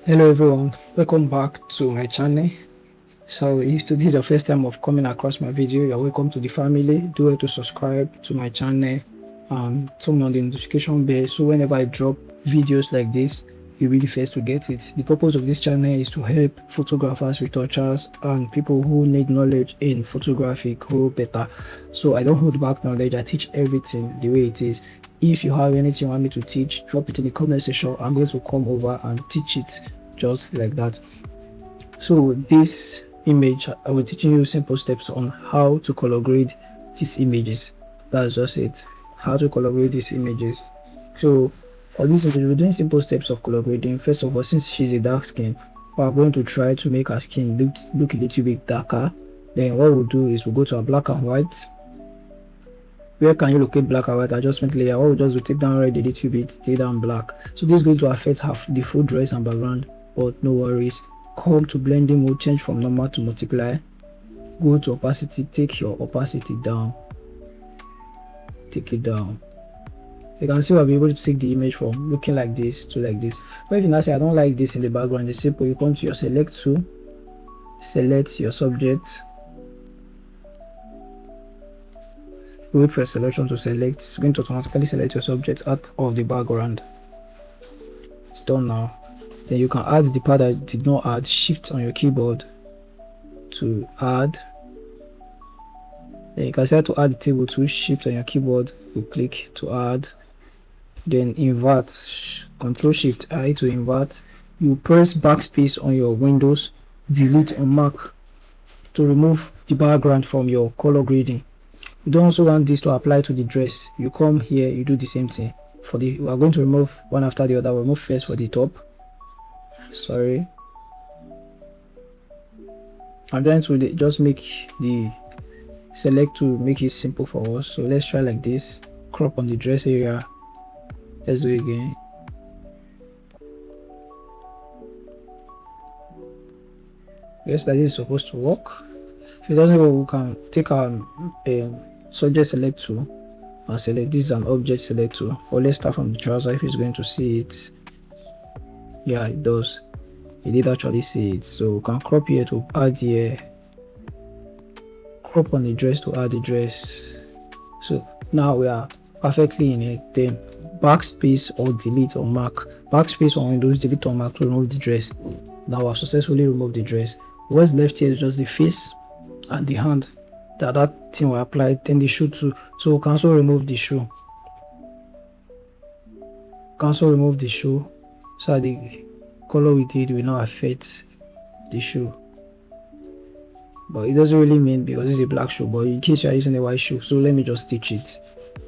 Hello everyone, welcome back to my channel. So if today is your first time of coming across my video, you're welcome to the family. Do well to subscribe to my channel and turn on the notification bell so whenever I drop videos like this, you'll be the first to get it. The purpose of this channel is to help photographers, retouchers, and people who need knowledge in photography grow better. So I don't hold back knowledge, I teach everything the way it is. If you have anything you want me to teach, drop it in the comment section. I'm going to come over and teach it just like that. So this image, I will teaching you simple steps on how to color grade these images. That's just it, how to color grade these images. So for this image, we're doing simple steps of color grading. First of all, since she's a dark skin, we're going to try to make her skin look a little bit darker. Then what we'll do is we'll go to our black and white. Where can you locate black and white adjustment layer? What we'll just do, take down red a little bit, take down black. So this is going to affect half the full dress and background, but no worries. Come to blending mode, change from normal to multiply. Go to opacity, take your opacity down. Take it down. You can see I'll be able to take the image from looking like this to like this. But if you now say I don't like this in the background, it's simple. You come to your select tool, select your subject. Wait for a selection to select. It's going to automatically select your subject out of the background. It's done now. Then you can add the part that did not add. Shift on your keyboard to add. Then you can start to add the table to shift on your keyboard. You click to add. Then invert. Control Shift I to invert. You press backspace on your Windows, delete on Mac to remove the background from your color grading. You don't also want this to apply to the dress. You come here, you do the same thing. We are going to remove one after the other. We'll remove first for the top. Sorry, I'm trying to just make the select to make it simple for us. So let's try like this. Crop on the dress area. Let's do it again. Yes, like this is supposed to work. If it doesn't work, we can take our subject select tool and select this is an object select tool. Or let's start from the trouser if it's going to see it. Yeah, it does. It did actually see it. So we can crop here to add here. Crop on the dress to add the dress. So now we are perfectly in it. Then backspace or delete on Mac. Backspace on Windows, delete on Mac to remove the dress. Now I've successfully removed the dress. What's left here is just the face and the hand. That thing will apply. Then the shoe too. So we can also remove the shoe. Remove the shoe. So the color we did will not affect the shoe, but it doesn't really mean because it's a black shoe. But in case you are using a white shoe, so let me just stitch it.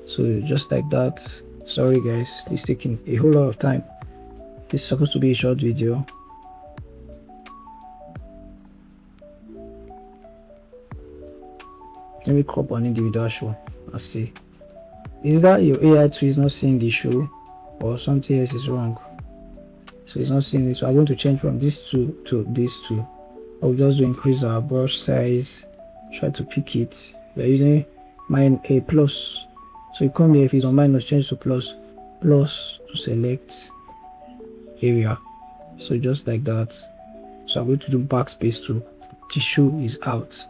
So just like that. Sorry guys, this is taking a whole lot of time. It's supposed to be a short video. Let me crop on individual shoe and see. Is that your AI tool is not seeing the shoe or something else is wrong? So it's not seeing this. So I'm going to change from this two to this two. I'll just increase our brush size. Try to pick it. We're using a plus. So you come here, if it's on minus, change to plus. Plus to select area. So just like that. So I'm going to do backspace too. The shoe is out.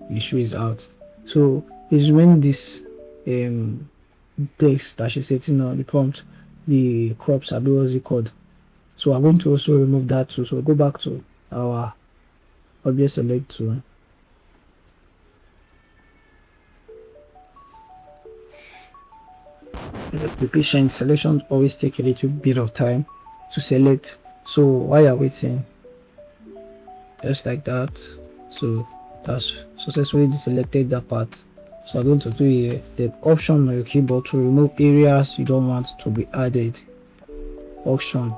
The shoe is out. So it's when this text that she's setting on the prompt, the crops, what's it called? So I'm going to also remove that too. So go back to our object select tool. Be patient. Selection always take a little bit of time to select. So while you're waiting, just like that. So that's successfully deselected that part. So I'm going to do here the option on your keyboard to remove areas you don't want to be added. Option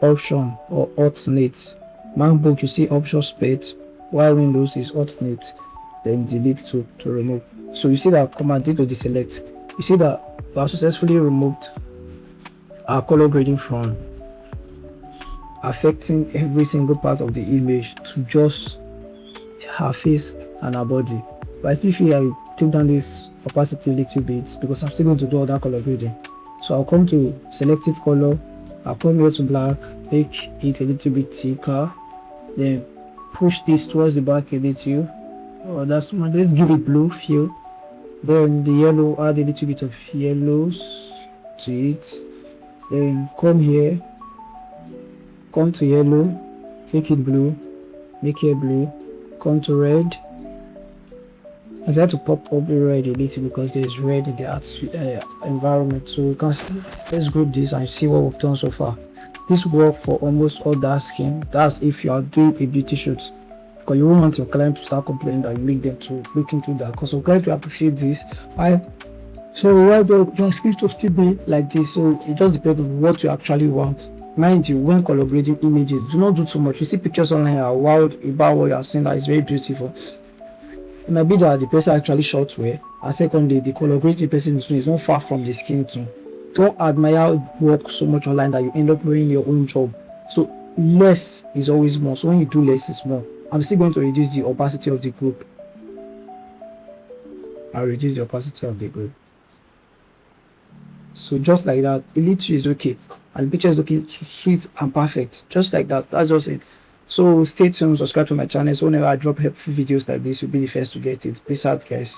or alternate. MacBook, you see option space, while Windows is alternate, then delete to remove. So you see that command D to deselect. You see that we have successfully removed our color grading from affecting every single part of the image to just her face and her body. But I still feel I take down this opacity a little bit because I'm still going to do all that color grading. So I'll come to selective color, I'll come here to black, make it a little bit thicker, then push this towards the back a little. Oh, that's too much. Let's give it blue feel. Then the yellow, add a little bit of yellows to it. Then come here, come to yellow, make it blue, make it blue, come to red. I had to pop up the red a little because there's red in the environment. So you can see, let's group this and see what we've done so far. This works for almost all dark skin. That's if you are doing a beauty shoot, because you won't want your client to start complaining that you make them to look into that, because your client will appreciate this. So why the skin to still be like this? So it just depends on what you actually want. Mind you, when collaborating images, do not do too much. You see pictures online are wild about what you are seeing that is very beautiful. It might be that the person actually shot well, and secondly, the collaborating person is not far from the skin tone. Don't admire work so much online that you end up doing your own job. So less is always more. So when you do less, it's more. I'm still going to reduce the opacity of the group. I'll reduce the opacity of the group. So just like that, a little is okay, and the picture is looking sweet and perfect. Just like that. That's just it. So stay tuned, subscribe to my channel, so whenever I drop helpful videos like this, you'll be the first to get it. Peace out, guys.